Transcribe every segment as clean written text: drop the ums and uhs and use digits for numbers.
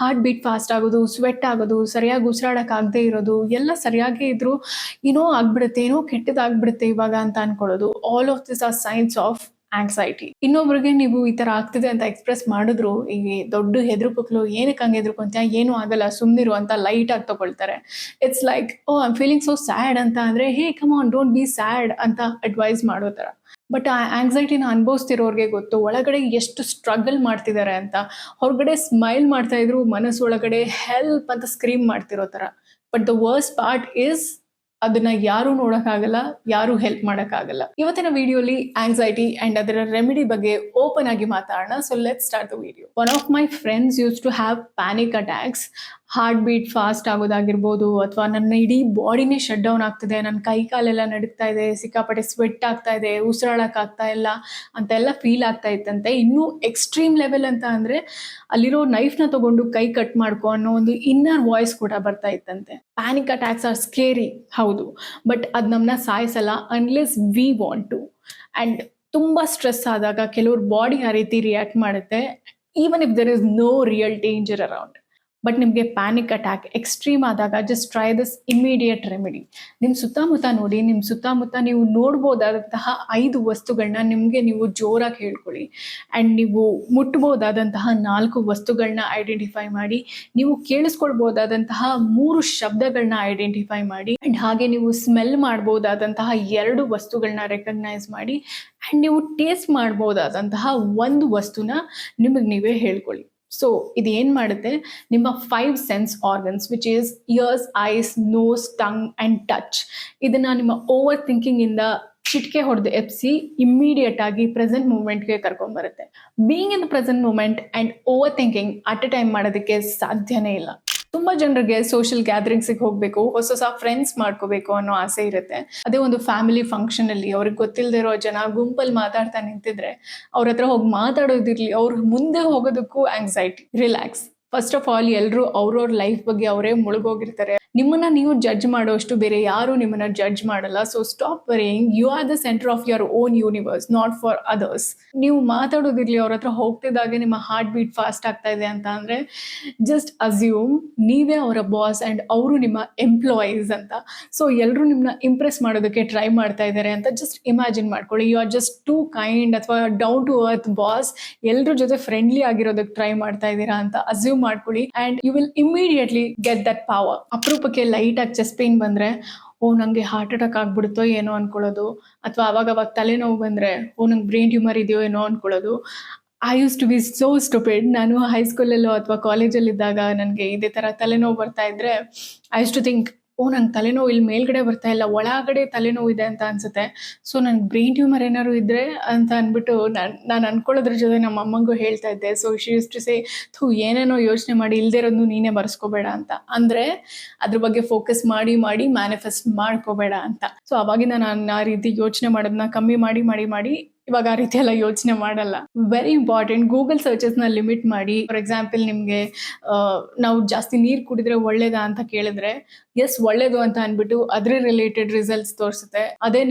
Heart beat fast ಆಗೋದು, sweat ಆಗೋದು, ಸರಿಯಾಗಿ ಉಸಿರಾಡೋಕ್ಕಾಗದೇ ಇರೋದು, ಎಲ್ಲ ಸರಿಯಾಗೇ ಇದ್ರೂ ಏನೋ ಆಗ್ಬಿಡುತ್ತೆ, ಏನೋ ಕೆಟ್ಟದಾಗ್ಬಿಡುತ್ತೆ ಇವಾಗ ಅಂತ ಅನ್ಕೊಳ್ಳೋದು. All of this are signs of anxiety. ಇನ್ನೊಬ್ರಿಗೆ ನೀವು ಈ ತರ ಆಗ್ತಿದೆ ಅಂತ ಎಕ್ಸ್ಪ್ರೆಸ್ ಮಾಡಿದ್ರು, ಈ ದೊಡ್ಡ ಹೆದರುಕಲು ಏನಕ್ಕೆ ಹಂಗೆ ಹೆದರ್ಕೊಂತೀಯ, ಏನು ಆಗಲ್ಲ ಸುಮ್ನಿರು ಅಂತ ಲೈಟ್ ಆಗಿ ತಗೊಳ್ತಾರೆ. It's like oh I am feeling so sad ಅಂತ ಅಂದ್ರೆ, hey come on don't be sad ಅಂತ ಅಡ್ವೈಸ್ ಮಾಡೋ ತರ. ಬಟ್ ಆ ಆಂಗ್ಸೈಟಿನ ಅನುಭವಿಸ್ತಿರೋರ್ಗೆ ಗೊತ್ತು ಒಳಗಡೆ ಎಷ್ಟು ಸ್ಟ್ರಗಲ್ ಮಾಡ್ತಿದ್ದಾರೆ ಅಂತ. ಹೊರಗಡೆ ಸ್ಮೈಲ್ ಮಾಡ್ತಾ ಇದ್ರು, ಮನಸ್ಸೊಳಗಡೆ ಹೆಲ್ಪ್ ಅಂತ ಸ್ಕ್ರೀಮ್ ಮಾಡ್ತಿರೋ ತರ. But the worst part is ಅದನ್ನ ಯಾರು ನೋಡಕ್ಕಾಗಲ್ಲ, ಯಾರು ಹೆಲ್ಪ್ ಮಾಡಕ್ಕಾಗಲ್ಲ. ಇವತ್ತಿನ ವಿಡಿಯೋಲಿ ಆಂಗ್ಸೈಟಿ ಅಂಡ್ ಅದರ ರೆಮಿಡಿ ಬಗ್ಗೆ ಓಪನ್ ಆಗಿ ಮಾತಾಡೋಣ. So let's start the video. One of my friends use to have panic attacks. Heartbeat fast ಆಗೋದಾಗಿರ್ಬೋದು, ಅಥವಾ ನನ್ನ ಇಡೀ ಬಾಡಿನೇ ಶಟ್ ಡೌನ್ ಆಗ್ತಿದೆ, ನನ್ನ ಕೈ ಕಾಲೆಲ್ಲ ನಡುಗ್ತಾ ಇದೆ, ಸಿಕ್ಕಾಪಟ್ಟೆ ಸ್ವೆಟ್ ಆಗ್ತಾ ಇದೆ, ಉಸಿರಾಡಕ್ ಆಗ್ತಾ ಇಲ್ಲ ಅಂತೆಲ್ಲ ಫೀಲ್ ಆಗ್ತಾ ಇತ್ತಂತೆ. ಇನ್ನೂ ಎಕ್ಸ್ಟ್ರೀಮ್ ಲೆವೆಲ್ ಅಂತ ಅಂದ್ರೆ ಅಲ್ಲಿರೋ ನೈಫ್ನ ತಗೊಂಡು ಕೈ ಕಟ್ ಮಾಡ್ಕೊ ಅನ್ನೋ ಒಂದು ಇನ್ನರ್ ವಾಯ್ಸ್ ಕೂಡ ಬರ್ತಾ ಇತ್ತಂತೆ. ಪ್ಯಾನಿಕ್ ಅಟ್ಯಾಕ್ಸ್ ಆರ್ ಸ್ಕೇರಿ, ಹೌದು, ಬಟ್ ಅದ್ ನಮ್ಮನ್ನ ಸಾಯಿಸಲ್ಲ unless we want to. And ತುಂಬಾ ಸ್ಟ್ರೆಸ್ ಆದಾಗ ಕೆಲವ್ರ ಬಾಡಿ ಆ ರೀತಿ ರಿಯಾಕ್ಟ್ ಮಾಡುತ್ತೆ, even if there is no real danger around. But ನಿಮಗೆ ಪ್ಯಾನಿಕ್ ಅಟ್ಯಾಕ್ ಎಕ್ಸ್ಟ್ರೀಮ್ ಆದಾಗ just try this immediate remedy. ನಿಮ್ಮ ಸುತ್ತಮುತ್ತ ನೋಡಿ, ನಿಮ್ಮ ಸುತ್ತಮುತ್ತ ನೀವು ನೋಡ್ಬೋದಾದಂತಹ 5 ವಸ್ತುಗಳನ್ನ ನಿಮಗೆ ನೀವು ಜೋರಾಗಿ ಹೇಳ್ಕೊಳ್ಳಿ. ಆ್ಯಂಡ್ ನೀವು ಮುಟ್ಬೋದಾದಂತಹ 4 ವಸ್ತುಗಳನ್ನ ಐಡೆಂಟಿಫೈ ಮಾಡಿ, ನೀವು ಕೇಳಿಸ್ಕೊಳ್ಬೋದಾದಂತಹ 3 ಶಬ್ದಗಳನ್ನ ಐಡೆಂಟಿಫೈ ಮಾಡಿ, ಆ್ಯಂಡ್ ಹಾಗೆ ನೀವು ಸ್ಮೆಲ್ ಮಾಡ್ಬೋದಾದಂತಹ 2 ವಸ್ತುಗಳನ್ನ ರೆಕಗ್ನೈಸ್ ಮಾಡಿ, ಆ್ಯಂಡ್ ನೀವು ಟೇಸ್ಟ್ ಮಾಡ್ಬೋದಾದಂತಹ 1 ವಸ್ತುನ ನಿಮಗೆ ನೀವೇ ಹೇಳ್ಕೊಳ್ಳಿ. ಸೊ ಇದು ಏನ್ ಮಾಡುತ್ತೆ, ನಿಮ್ಮ 5 sense organs which is ears, eyes, nose, tongue and touch, ಇದನ್ನ ನಿಮ್ಮ ಓವರ್ ಥಿಂಕಿಂಗ್ ಇಂದ ಚಿಟ್ಕೆ ಹೊಡೆದು ಎಪ್ಸಿ ಇಮ್ಮಿಡಿಯೇಟ್ ಆಗಿ ಪ್ರೆಸೆಂಟ್ ಮೂಮೆಂಟ್ಗೆ ಕರ್ಕೊಂಡ್ಬರುತ್ತೆ. Being in the present moment and overthinking at a time ಮಾಡೋದಕ್ಕೆ ಸಾಧ್ಯನೇ ಇಲ್ಲ. ತುಂಬಾ ಜನರಿಗೆ ಸೋಷಿಯಲ್ ಗ್ಯಾದರಿಂಗ್ಸಿಗೆ ಹೋಗ್ಬೇಕು, ಹೊಸ ಹೊಸ ಫ್ರೆಂಡ್ಸ್ ಮಾಡ್ಕೋಬೇಕು ಅನ್ನೋ ಆಸೆ ಇರುತ್ತೆ. ಅದೇ ಒಂದು ಫ್ಯಾಮಿಲಿ ಫಂಕ್ಷನ್ ಅಲ್ಲಿ ಅವ್ರಿಗೆ ಗೊತ್ತಿಲ್ಲದೆ ಇರೋ ಜನ ಗುಂಪಲ್ಲಿ ಮಾತಾಡ್ತಾ ನಿಂತಿದ್ರೆ ಅವ್ರ ಹತ್ರ ಹೋಗಿ ಮಾತಾಡೋದಿರ್ಲಿ, ಅವ್ರ ಮುಂದೆ ಹೋಗೋದಕ್ಕೂ anxiety. Relax. First of all ಎಲ್ಲರೂ ಅವ್ರವ್ರ ಲೈಫ್ ಬಗ್ಗೆ ಅವರೇ ಮುಳುಗೋಗಿರ್ತಾರೆ. ನಿಮ್ಮನ್ನ ನೀವು ಜಡ್ಜ್ ಮಾಡೋಷ್ಟು ಬೇರೆ ಯಾರು ನಿಮ್ಮನ್ನ ಜಡ್ಜ್ ಮಾಡಲ್ಲ. So stop worrying, you are the centre of your own universe, not for others. ನೀವು ಮಾತಾಡೋದಿರ್ಲಿ, ಅವ್ರ ಹತ್ರ ಹೋಗ್ತಿದ್ದಾಗೆ ನಿಮ್ಮ ಹಾರ್ಟ್ ಬೀಟ್ ಫಾಸ್ಟ್ ಆಗ್ತಾ ಇದೆ ಅಂತ ಅಂದ್ರೆ ಜಸ್ಟ್ ಅಸ್ಯೂಮ್ ನೀವೇ ಅವರ ಬಾಸ್ ಅಂಡ್ ಅವರು ನಿಮ್ಮ ಎಂಪ್ಲಾಯೀಸ್ ಅಂತ. ಸೊ ಎಲ್ಲರೂ ನಿಮ್ಮನ್ನ ಇಂಪ್ರೆಸ್ ಮಾಡೋದಕ್ಕೆ ಟ್ರೈ ಮಾಡ್ತಾ ಇದ್ದಾರೆ ಅಂತ ಜಸ್ಟ್ ಇಮ್ಯಾಜಿನ್ ಮಾಡ್ಕೊಳ್ಳಿ. You are just too kind ಅಥವಾ ಡೌನ್ ಟು ಅರ್ತ್ ಬಾಸ್, ಎಲ್ಲರ ಜೊತೆ ಫ್ರೆಂಡ್ಲಿ ಆಗಿರೋದಕ್ಕೆ ಟ್ರೈ ಮಾಡ್ತಾ ಇದ್ದೀರಾ ಅಂತ ಅಸ್ಯೂಮ್ ಮಾಡ್ಕೊಳ್ಳಿ, and you will immediately get that power. ಅಪರೂಪಕ್ಕೆ ಲೈಟ್ ಆಗಿ ಚೆಸ್ಟ್ ಪೇನ್ ಬಂದ್ರೆ ಓ ನಂಗೆ ಹಾರ್ಟ್ ಅಟ್ಯಾಕ್ ಆಗ್ಬಿಡುತ್ತೋ ಏನೋ ಅನ್ಕೊಳ್ಳೋದು, ಅಥವಾ ಅವಾಗ ತಲೆನೋವು ಬಂದ್ರೆ ಓ ನಂಗೆ ಬ್ರೈನ್ ಟ್ಯೂಮರ್ ಇದೆಯೋ ಏನೋ ಅನ್ಕೊಳ್ಳೋದು. I use to be so stupid. ನಾನು ಹೈಸ್ಕೂಲಲ್ಲೋ ಅಥವಾ ಕಾಲೇಜಲ್ಲಿ ಇದ್ದಾಗ ನನಗೆ ಇದೇ ತರ ತಲೆನೋವು ಬರ್ತಾ ಇದ್ರೆ ಐ ಯೂಸ್ ಟು ಥಿಂಕ್ ಓ ನಂಗೆ ತಲೆನೋವು ಇಲ್ಲಿ ಮೇಲ್ಗಡೆ ಬರ್ತಾ ಇಲ್ಲ, ಒಳಗಡೆ ತಲೆನೋವು ಇದೆ ಅಂತ ಅನ್ಸುತ್ತೆ. ಸೊ ನನ್ಗೆ ಬ್ರೈನ್ ಟ್ಯೂಮರ್ ಏನಾದ್ರು ಇದ್ರೆ ಅಂತ ಅಂದ್ಬಿಟ್ಟು ನಾನು ಅನ್ಕೊಳ್ಳೋದ್ರ ಜೊತೆ ನಮ್ಮ ಅಮ್ಮಂಗೂ ಹೇಳ್ತಾ ಇದ್ದೆ. So she used to say, ಏನೇನೋ ಯೋಚನೆ ಮಾಡಿ ಇಲ್ದೇ ಇರೋದು ನೀನೇ ಬರ್ಸ್ಕೋಬೇಡ ಅಂತ. ಅಂದ್ರೆ ಅದ್ರ ಬಗ್ಗೆ ಫೋಕಸ್ ಮಾಡಿ ಮಾಡಿ ಮ್ಯಾನಿಫೆಸ್ಟ್ ಮಾಡ್ಕೋಬೇಡ ಅಂತ. ಸೊ ಅವಾಗಿಂದ ನಾನು ಆ ರೀತಿ ಯೋಚನೆ ಮಾಡೋದನ್ನ ಕಮ್ಮಿ ಮಾಡಿ ಮಾಡಿ ಮಾಡಿ ಇವಾಗ ಆ ರೀತಿ ಎಲ್ಲ ಯೋಚನೆ ಮಾಡಲ್ಲ. ವೆರಿ ಇಂಪಾರ್ಟೆಂಟ್, ಗೂಗಲ್ ಸರ್ಚಸ್ ನ ಲಿಮಿಟ್ ಮಾಡಿ. ಫಾರ್ ಎಕ್ಸಾಂಪಲ್ ನಿಮ್ಗೆ ನಾವು ಜಾಸ್ತಿ ನೀರ್ ಕುಡಿದ್ರೆ ಒಳ್ಳೇದಾ ಅಂತ ಕೇಳಿದ್ರೆ ಎಸ್ ಒಳ್ಳೇದು ಅಂತ ಅನ್ಬಿಟ್ಟು ಅದ್ರ ರಿಲೇಟೆಡ್ ರಿಸಲ್ಟ್ಸ್ ತೋರಿಸುತ್ತೆ. ಅದೇ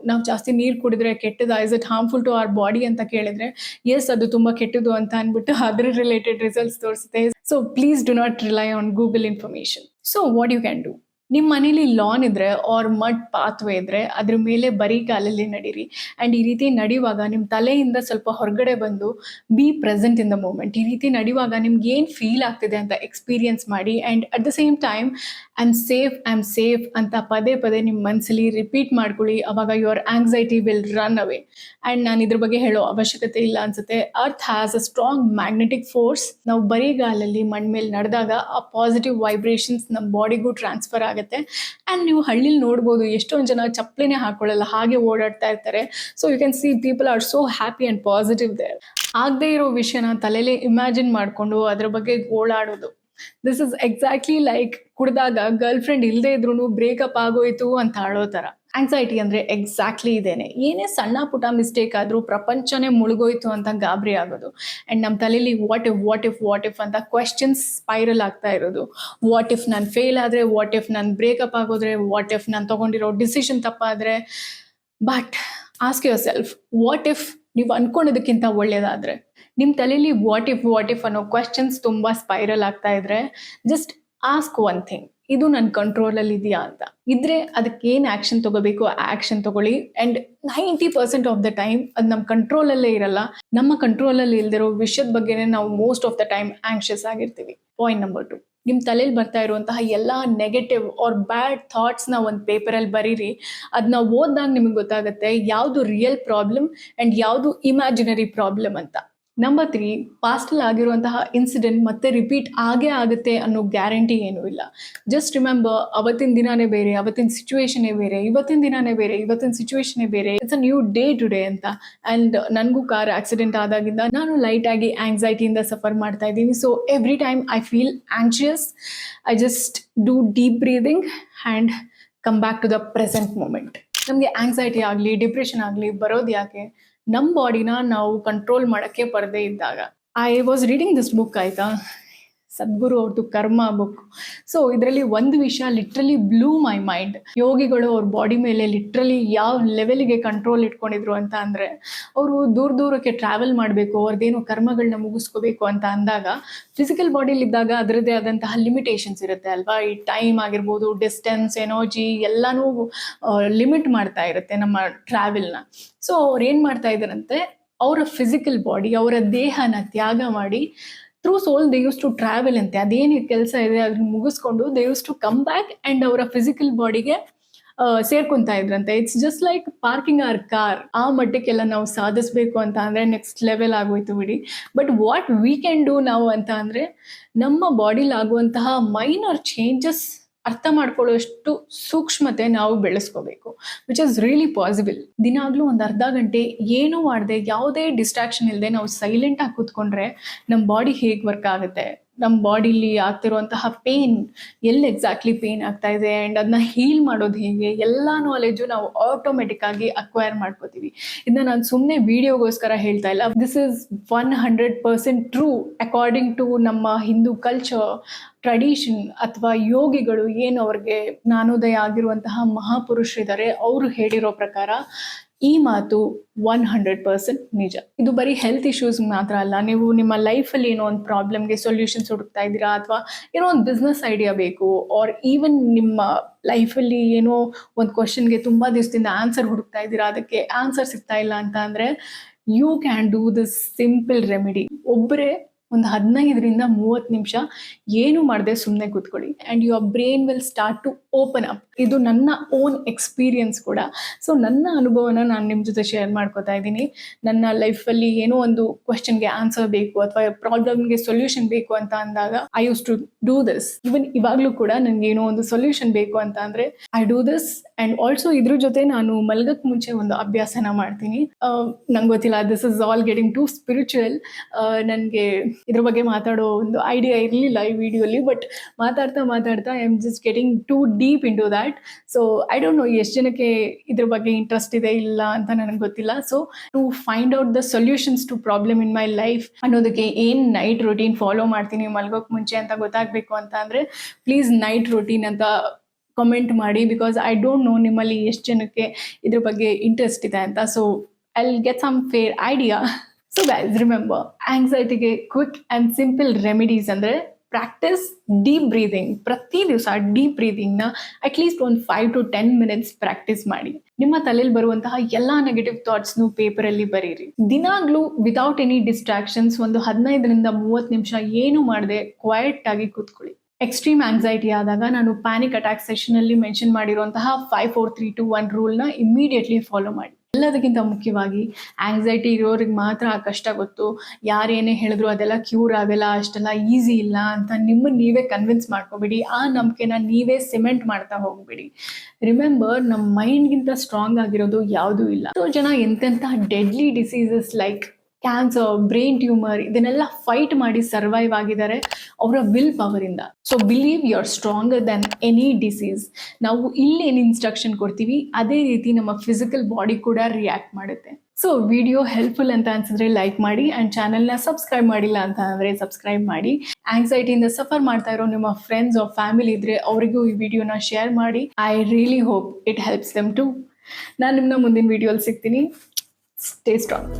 ನಾವು ಜಾಸ್ತಿ ನೀರ್ ಕುಡಿದ್ರೆ ಕೆಟ್ಟದ, is it harmful to our body ಅಂತ ಕೇಳಿದ್ರೆ ಎಸ್ ಅದು ತುಂಬಾ ಕೆಟ್ಟದು ಅಂತ ಅನ್ಬಿಟ್ಟು ಅದ್ರ ರಿಲೇಟೆಡ್ ರಿಸಲ್ಟ್ಸ್ ತೋರಿಸುತ್ತೆ. So please do not rely on Google information. So what you can do, ನಿಮ್ಮ ಮನೇಲಿ ಲಾನ್ ಇದ್ರೆ ಆರ್ ಮಡ್ ಪಾತ್ವೇ ಇದ್ರೆ ಅದ್ರ ಮೇಲೆ ಬರೀ ಕಾಲಲ್ಲಿ ನಡೀರಿ. ಅಂಡ್ ಈ ರೀತಿ ನಡೆಯುವಾಗ ನಿಮ್ಮ ತಲೆಯಿಂದ ಸ್ವಲ್ಪ ಹೊರಗಡೆ ಬಂದು be present in the moment. ಈ ರೀತಿ ನಡೆಯುವಾಗ ನಿಮ್ಗೆ ಏನ್ ಫೀಲ್ ಆಗ್ತಿದೆ ಅಂತ ಎಕ್ಸ್ಪೀರಿಯನ್ಸ್ ಮಾಡಿ, and at the same time I am safe ಅಂತ ಪದೇ ಪದೇ ನಿಮ್ಮ ಮನಸ್ಸಲ್ಲಿ ರಿಪೀಟ್ ಮಾಡ್ಕೊಳ್ಳಿ. ಅವಾಗ your anxiety will run away. And ನಾನು ಇದ್ರ ಬಗ್ಗೆ ಹೇಳೋ ಅವಶ್ಯಕತೆ ಇಲ್ಲ ಅನ್ಸುತ್ತೆ. Earth has a strong magnetic force. ನಾವು ಬರಿಗಾಲಲ್ಲಿ ಮಣ್ಣ ಮೇಲೆ ನಡೆದಾಗ ಆ ಪಾಸಿಟಿವ್ ವೈಬ್ರೇಷನ್ಸ್ ನಮ್ಮ ಬಾಡಿಗೂ ಟ್ರಾನ್ಸ್ಫರ್ ಆಗುತ್ತೆ. ಅಂಡ್ ನೀವು ಹಳ್ಳಿಲಿ ನೋಡ್ಬೋದು ಎಷ್ಟೊಂದು ಜನ ಚಪ್ಪಲಿನೇ ಹಾಕೊಳ್ಳಲ್ಲ, ಹಾಗೆ ಓಡಾಡ್ತಾ ಇರ್ತಾರೆ. So you can see people are so happy and positive there. ಆಗದೆ ಇರೋ ವಿಷಯನ ತಲೆಯಲ್ಲಿ ಇಮ್ಯಾಜಿನ್ ಮಾಡ್ಕೊಂಡು ಅದ್ರ ಬಗ್ಗೆ ಗೋಳಾಡೋದು. ದಿಸ್ ಇಸ್ ಎಕ್ಸಾಕ್ಟ್ಲಿ ಲೈಕ್ ಕುಡ್ದಾಗ ಗರ್ಲ್ ಫ್ರೆಂಡ್ ಇಲ್ಲದೆ ಇದ್ರು ಬ್ರೇಕಪ್ ಆಗೋಯ್ತು ಅಂತ ಆಡೋ ತರ. ಆಂಗ್ಸೈಟಿ ಅಂದ್ರೆ ಎಕ್ಸಾಕ್ಟ್ಲಿ ಇದೇನೆ. ಏನೇ ಸಣ್ಣ ಪುಟ್ಟ ಮಿಸ್ಟೇಕ್ ಆದ್ರೂ ಪ್ರಪಂಚನೇ ಮುಳುಗೋಯ್ತು ಅಂತ ಗಾಬರಿ ಆಗೋದು. ಅಂಡ್ ನಮ್ಮ ತಲೆಯಲ್ಲಿ ವಾಟ್ ಇಫ್ ಅಂತ ಕ್ವೆಶ್ಚನ್ಸ್ ಸ್ಪೈರಲ್ ಆಗ್ತಾ ಇರೋದು. ವಾಟ್ ಇಫ್ ನಾನು ಫೇಲ್ ಆದ್ರೆ, ವಾಟ್ ಇಫ್ ನಾನು ಬ್ರೇಕಪ್ ಆಗೋದ್ರೆ, ವಾಟ್ ಇಫ್ ನಾನು ತಗೊಂಡಿರೋ ಡಿಸಿಷನ್ ತಪ್ಪಾದ್ರೆ. But ask yourself, what if ನೀವು ಅನ್ಕೊಂಡಿದ್ದಕ್ಕಿಂತ ಒಳ್ಳೇದಾದ್ರೆ. ನಿಮ್ಮ ತಲೆಯಲ್ಲಿ ವಾಟ್ ಇಫ್ ಅನ್ನೋ ಕ್ವೆಶನ್ಸ್ ತುಂಬ ಸ್ಪೈರಲ್ ಆಗ್ತಾ ಇದ್ರೆ ಜಸ್ಟ್ ಆಸ್ಕ್ ಒನ್ ಥಿಂಗ್, ಇದು ನನ್ನ ಕಂಟ್ರೋಲಲ್ಲಿ ಇದೆಯಾ ಅಂತ. ಇದ್ರೆ ಅದಕ್ಕೆ ಏನು ಆ್ಯಕ್ಷನ್ ತಗೋಬೇಕು ಆ್ಯಕ್ಷನ್ ತಗೊಳ್ಳಿ. ಆ್ಯಂಡ್ 90% ಆಫ್ ದ ಟೈಮ್ ಅದು ನಮ್ಮ ಕಂಟ್ರೋಲಲ್ಲೇ ಇರಲ್ಲ. ನಮ್ಮ ಕಂಟ್ರೋಲಲ್ಲಿ ಇಲ್ದಿರೋ ವಿಷಯದ ಬಗ್ಗೆನೇ ನಾವು most of the time anxious ಆಗಿರ್ತೀವಿ. ಪಾಯಿಂಟ್ ನಂಬರ್ 2, ನಿಮ್ಮ ತಲೆಯಲ್ಲಿ ಬರ್ತಾ ಇರುವಂತಹ ಎಲ್ಲ ನೆಗೆಟಿವ್ ಆರ್ ಬ್ಯಾಡ್ ಥಾಟ್ಸ್ನ ಒಂದು ಪೇಪರಲ್ಲಿ ಬರೀರಿ. ಅದನ್ನ ಓದಿದಾಗ ನಿಮಗೆ ಗೊತ್ತಾಗುತ್ತೆ ಯಾವುದು ರಿಯಲ್ ಪ್ರಾಬ್ಲಮ್ ಆ್ಯಂಡ್ ಯಾವುದು ಇಮ್ಯಾಜಿನರಿ ಪ್ರಾಬ್ಲಮ್ ಅಂತ. ನಂಬರ್ 3, ಪಾಸ್ಟಲ್ಲಿ ಆಗಿರುವಂತಹ ಇನ್ಸಿಡೆಂಟ್ ಮತ್ತೆ ರಿಪೀಟ್ ಆಗೇ ಆಗುತ್ತೆ ಅನ್ನೋ ಗ್ಯಾರಂಟಿ ಏನೂ ಇಲ್ಲ. ಜಸ್ಟ್ ರಿಮೆಂಬರ್, ಅವತ್ತಿನ ದಿನಾನೇ ಬೇರೆ, ಅವತ್ತಿನ ಸಿಚುವೇಶನೇ ಬೇರೆ, ಇವತ್ತಿನ ದಿನಾನೇ ಬೇರೆ, ಇವತ್ತಿನ ಸಿಚುವೇಶನೇ ಬೇರೆ. It's a new day today ಅಂತ. ಆ್ಯಂಡ್ ನನಗೂ ಕಾರ್ ಆಕ್ಸಿಡೆಂಟ್ ಆದಾಗಿಂದ ನಾನು ಲೈಟಾಗಿ ಆಂಗ್ಸೈಟಿಯಿಂದ ಸಫರ್ ಮಾಡ್ತಾ ಇದ್ದೀನಿ. So every time I feel anxious, I just do deep breathing and come back to the present moment. ನಮಗೆ ಆಂಗ್ಸೈಟಿ ಆಗಲಿ ಡಿಪ್ರೆಷನ್ ಆಗಲಿ ಬರೋದು ಯಾಕೆ? ನಮ್ಮ ಬಾಡಿನ ನಾವು ಕಂಟ್ರೋಲ್ ಮಾಡೋಕ್ಕೆ ಬರದೇ ಇದ್ದಾಗ. I was reading this book, ಆಯಿತಾ, ಸದ್ಗುರು ಅವ್ರದ್ದು ಕರ್ಮ ಬುಕ್. ಸೊ ಇದರಲ್ಲಿ ಒಂದು ವಿಷಯ ಲಿಟ್ರಲಿ ಬ್ಲೂ ಮೈ ಮೈಂಡ್. ಯೋಗಿಗಳು ಅವ್ರ ಬಾಡಿ ಮೇಲೆ ಲಿಟ್ರಲಿ ಯಾವ ಲೆವೆಲ್ಗೆ ಕಂಟ್ರೋಲ್ ಇಟ್ಕೊಂಡಿದ್ರು ಅಂತ ಅಂದರೆ, ಅವರು ದೂರಕ್ಕೆ ಟ್ರಾವೆಲ್ ಮಾಡಬೇಕು, ಅವ್ರದ್ದೇನೋ ಕರ್ಮಗಳನ್ನ ಮುಗಿಸ್ಕೋಬೇಕು ಅಂತ ಅಂದಾಗ ಫಿಸಿಕಲ್ ಬಾಡಿಲಿದ್ದಾಗ ಅದರದ್ದೇ ಆದಂತಹ ಲಿಮಿಟೇಷನ್ಸ್ ಇರುತ್ತೆ ಅಲ್ವಾ. ಈ ಟೈಮ್ ಆಗಿರ್ಬೋದು, ಡಿಸ್ಟೆನ್ಸ್, ಎನರ್ಜಿ ಎಲ್ಲನೂ ಲಿಮಿಟ್ ಮಾಡ್ತಾ ಇರುತ್ತೆ ನಮ್ಮ ಟ್ರಾವೆಲ್ನ. ಸೊ ಅವ್ರು ಏನು ಮಾಡ್ತಾ ಇದ್ದಾರಂತೆ, ಅವರ ಫಿಸಿಕಲ್ ಬಾಡಿ, ಅವರ ದೇಹನ ತ್ಯಾಗ ಮಾಡಿ through soul they used to travel ಅಂತೆ. ಅದೇನು ಕೆಲಸ ಇದೆ ಅದನ್ನ ಮುಗಿಸ್ಕೊಂಡು they used to come back and ಅವರ ಫಿಸಿಕಲ್ ಬಾಡಿಗೆ ಸೇರ್ಕೊಂತಾ ಇದ್ರಂತೆ. It's just like parking our car. ಆ ಮಟ್ಟಕ್ಕೆಲ್ಲ ನಾವು ಸಾಧಿಸ್ಬೇಕು ಅಂತ ಅಂದರೆ ನೆಕ್ಸ್ಟ್ ಲೆವೆಲ್ ಆಗೋಯ್ತು ಬಿಡಿ. But what we can do ನಾವು ಅಂತ ಅಂದರೆ, ನಮ್ಮ ಬಾಡಿಲಿ ಆಗುವಂತಹ ಮೈನರ್ ಚೇಂಜಸ್ ಅರ್ಥ ಮಾಡ್ಕೊಳ್ಳೋಷ್ಟು ಸೂಕ್ಷ್ಮತೆ ನಾವು ಬೆಳೆಸ್ಕೋಬೇಕು, ವಿಚ್ ಇಸ್ ರಿಯಲಿ ಪಾಸಿಬಲ್. ದಿನಾಗ್ಲೂ ಒಂದು ಅರ್ಧ ಗಂಟೆ ಏನೂ ಮಾಡದೆ, ಯಾವುದೇ ಡಿಸ್ಟ್ರಾಕ್ಷನ್ ಇಲ್ಲದೆ ನಾವು ಸೈಲೆಂಟಾಗಿ ಕೂತ್ಕೊಂಡ್ರೆ ನಮ್ಮ ಬಾಡಿ ಹೇಗೆ ವರ್ಕ್ ಆಗುತ್ತೆ, ನಮ್ಮ ಬಾಡಿಲಿ ಆಗ್ತಿರುವಂತಹ ಪೇನ್, ಎಲ್ಲಿ ಎಕ್ಸಾಕ್ಟ್ಲಿ ಪೇನ್ ಆಗ್ತಾ ಇದೆ ಆ್ಯಂಡ್ ಅದನ್ನ ಹೀಲ್ ಮಾಡೋದು ಹೇಗೆ, ಎಲ್ಲ ನಾಲೆಜು ನಾವು ಆಟೋಮೆಟಿಕ್ ಆಗಿ ಅಕ್ವೈರ್ ಮಾಡ್ಕೋತೀವಿ. ಇದನ್ನ ನಾನು ಸುಮ್ಮನೆ ವಿಡಿಯೋಗೋಸ್ಕರ ಹೇಳ್ತಾ ಇಲ್ಲ. This is 100% true according to ನಮ್ಮ ಹಿಂದೂ ಕಲ್ಚರ್, ಟ್ರೆಡಿಷನ್ ಅಥವಾ ಯೋಗಿಗಳು ಏನು ಅವ್ರಿಗೆ ಜ್ಞಾನೋದಯ ಆಗಿರುವಂತಹ ಮಹಾಪುರುಷರಿದ್ದಾರೆ, ಅವರು ಹೇಳಿರೋ ಪ್ರಕಾರ ಈ ಮಾತು 100% ನಿಜ. ಇದು ಬರೀ ಹೆಲ್ತ್ ಇಶ್ಯೂಸ್ ಮಾತ್ರ ಅಲ್ಲ. ನೀವು ನಿಮ್ಮ ಲೈಫಲ್ಲಿ ಏನೋ ಒಂದು ಪ್ರಾಬ್ಲಮ್ಗೆ ಸೊಲ್ಯೂಷನ್ಸ್ ಹುಡುಕ್ತಾ ಇದ್ದೀರಾ, ಅಥವಾ ಏನೋ ಒಂದು ಬಿಸ್ನೆಸ್ ಐಡಿಯಾ ಬೇಕು, ಆರ್ ಈವನ್ ನಿಮ್ಮ ಲೈಫಲ್ಲಿ ಏನೋ ಒಂದು ಕ್ವಶನ್ಗೆ ತುಂಬ ದಿವಸದಿಂದ ಆನ್ಸರ್ ಹುಡುಕ್ತಾ ಇದ್ದೀರಾ, ಅದಕ್ಕೆ ಆನ್ಸರ್ ಸಿಗ್ತಾ ಇಲ್ಲ ಅಂತ ಅಂದರೆ, you can do this simple remedy. ಒಬ್ಬರೇ ಒಂದು 15ರಿಂದ 30 ನಿಮಿಷ ಏನು ಮಾಡದೆ ಸುಮ್ಮನೆ ಕೂತ್ಕೊಳ್ಳಿ and your brain will start to open up. ಇದು ನನ್ನ ಓನ್ ಎಕ್ಸ್ಪೀರಿಯನ್ಸ್ ಕೂಡ. ಸೊ ನನ್ನ ಅನುಭವನ ನಾನು ನಿಮ್ಮ ಜೊತೆ ಶೇರ್ ಮಾಡ್ಕೋತಾ ಇದ್ದೀನಿ. ನನ್ನ ಲೈಫಲ್ಲಿ ಏನೋ ಒಂದು ಕ್ವೆಶನ್ಗೆ ಆನ್ಸರ್ ಬೇಕು ಅಥವಾ ಪ್ರಾಬ್ಲಮ್ಗೆ ಸೊಲ್ಯೂಷನ್ ಬೇಕು ಅಂತ ಅಂದಾಗ I use to do this. Even ಇವಾಗಲೂ ಕೂಡ ನನಗೆ ಏನೋ ಒಂದು ಸೊಲ್ಯೂಷನ್ ಬೇಕು ಅಂತ ಅಂದರೆ I do this. And also ಇದ್ರ ಜೊತೆ ನಾನು ಮಲ್ಗಕ್ಕೆ ಮುಂಚೆ ಒಂದು ಅಭ್ಯಾಸನ ಮಾಡ್ತೀನಿ. ನಂಗೆ ಗೊತ್ತಿಲ್ಲ, this is all getting to spiritual. ನನಗೆ ಇದ್ರ ಬಗ್ಗೆ ಮಾತಾಡೋ ಒಂದು ಐಡಿಯಾ ಇರಲಿಲ್ಲ ಈ ವಿಡಿಯೋಲಿ, ಬಟ್ ಮಾತಾಡ್ತಾ I am just getting to deep in to that. So I don't know ಎಷ್ಟು ಜನಕ್ಕೆ ಇದ್ರ ಬಗ್ಗೆ ಇಂಟ್ರೆಸ್ಟ್ ಇದೆ ಇಲ್ಲ ಅಂತ ನನಗೆ ಗೊತ್ತಿಲ್ಲ. So to find out the solutions to problem in my life ಅನ್ನೋದಕ್ಕೆ ಏನು ನೈಟ್ ರೂಟೀನ್ ಫಾಲೋ ಮಾಡ್ತೀನಿ ಮಲ್ಗೋಕೆ ಮುಂಚೆ ಅಂತ ಗೊತ್ತಾಗಬೇಕು ಅಂತ ಅಂದರೆ ಪ್ಲೀಸ್ ನೈಟ್ ರೂಟೀನ್ ಅಂತ ಕಮೆಂಟ್ ಮಾಡಿ. ಬಿಕಾಸ್ ಐ ಡೋಂಟ್ ನೋ ನಿಮ್ಮಲ್ಲಿ ಎಷ್ಟು ಜನಕ್ಕೆ ಇದ್ರ ಬಗ್ಗೆ ಇಂಟ್ರೆಸ್ಟ್ ಇದೆ ಅಂತ. So I will get some fair idea. So guys remember, ಆಂಗ್ಸೈಟಿಗೆ ಕ್ವಿಕ್ ಆ್ಯಂಡ್ ಸಿಂಪಲ್ ರೆಮಿಡೀಸ್ ಅಂದರೆ ಪ್ರಾಕ್ಟಿಸ್ ಡೀಪ್ ಬ್ರೀದಿಂಗ್. ಪ್ರತಿ ದಿವಸ ಡೀಪ್ ಬ್ರೀದಿಂಗ್ನ ಅಟ್ಲೀಸ್ಟ್ ಒಂದು 5 to 10 minutes ಪ್ರಾಕ್ಟೀಸ್ ಮಾಡಿ. ನಿಮ್ಮ ತಲೆಯಲ್ಲಿ ಬರುವಂತಹ ಎಲ್ಲ ನೆಗೆಟಿವ್ ಥಾಟ್ಸ್ನು ಪೇಪರಲ್ಲಿ ಬರೀರಿ. ದಿನಾಗ್ಲೂ ವಿತೌಟ್ ಎನಿ ಡಿಸ್ಟ್ರಾಕ್ಷನ್ಸ್ ಒಂದು 15ರಿಂದ 30 ನಿಮಿಷ ಏನು ಮಾಡದೆ ಕ್ವೈಟ್ ಆಗಿ ಕೂತ್ಕೊಳ್ಳಿ. ಎಕ್ಸ್ಟ್ರೀಮ್ ಆಂಗ್ಸೈಟಿ ಆದಾಗ ನಾನು ಪ್ಯಾನಿಕ್ ಅಟ್ಯಾಕ್ ಸೆಷನಲ್ಲಿ ಮೆನ್ಷನ್ ಮಾಡಿರುವಂತಹ 5 4 3 2 1 ರೂಲ್ನ ಇಮಿಡಿಯೇಟ್ಲಿ ಫಾಲೋ ಮಾಡಿ. ಎಲ್ಲದಕ್ಕಿಂತ ಮುಖ್ಯವಾಗಿ ಆಂಗ್ಸೈಟಿ ಇರೋರಿಗೆ ಮಾತ್ರ ಆ ಕಷ್ಟ ಗೊತ್ತು. ಯಾರೇನೇ ಹೇಳಿದ್ರು ಅದೆಲ್ಲ ಕ್ಯೂರ್ ಆಗಲ್ಲ, ಅಷ್ಟೆಲ್ಲ ಈಸಿ ಇಲ್ಲ ಅಂತ ನಿಮ್ಮನ್ನು ನೀವೇ ಕನ್ವಿನ್ಸ್ ಮಾಡ್ಕೋಬೇಡಿ. ಆ ನಂಬಿಕೆನ ನೀವೇ ಸಿಮೆಂಟ್ ಮಾಡ್ತಾ ಹೋಗ್ಬೇಡಿ. ರಿಮೆಂಬರ್, ನಮ್ಮ ಮೈಂಡ್ಗಿಂತ ಸ್ಟ್ರಾಂಗ್ ಆಗಿರೋದು ಯಾವುದೂ ಇಲ್ಲ. ಎಷ್ಟೋ ಜನ ಎಂತೆಂಥ deadly diseases like cancer, brain tumour ಇದನ್ನೆಲ್ಲ ಫೈಟ್ ಮಾಡಿ ಸರ್ವೈವ್ ಆಗಿದ್ದಾರೆ ಅವರ ವಿಲ್ ಪವರಿಂದ. So believe you are stronger than any disease. ನಾವು ಇಲ್ಲಿ ಏನು ಇನ್ಸ್ಟ್ರಕ್ಷನ್ ಕೊಡ್ತೀವಿ ಅದೇ ರೀತಿ ನಮ್ಮ ಫಿಸಿಕಲ್ ಬಾಡಿ ಕೂಡ ರಿಯಾಕ್ಟ್ ಮಾಡುತ್ತೆ. ಸೊ ವಿಡಿಯೋ ಹೆಲ್ಪ್ಫುಲ್ ಅಂತ ಅನ್ಸಿದ್ರೆ ಲೈಕ್ ಮಾಡಿ ಆ್ಯಂಡ್ ಚಾನಲ್ನ ಸಬ್ಸ್ಕ್ರೈಬ್ ಮಾಡಿಲ್ಲ ಅಂತ ಅಂದರೆ ಸಬ್ಸ್ಕ್ರೈಬ್ ಮಾಡಿ. ಆಂಗ್ಸೈಟಿಯಿಂದ ಸಫರ್ ಮಾಡ್ತಾ ಇರೋ ನಿಮ್ಮ ಫ್ರೆಂಡ್ಸ್ ಆರ್ ಫ್ಯಾಮಿಲಿ ಇದ್ರೆ ಅವರಿಗೂ ಈ ವಿಡಿಯೋನ ಶೇರ್ ಮಾಡಿ. I really hope it helps them too. ನಾನು ನಿಮ್ಮನ್ನ ಮುಂದಿನ ವಿಡಿಯೋಲಿ ಸಿಗ್ತೀನಿ. Stay strong.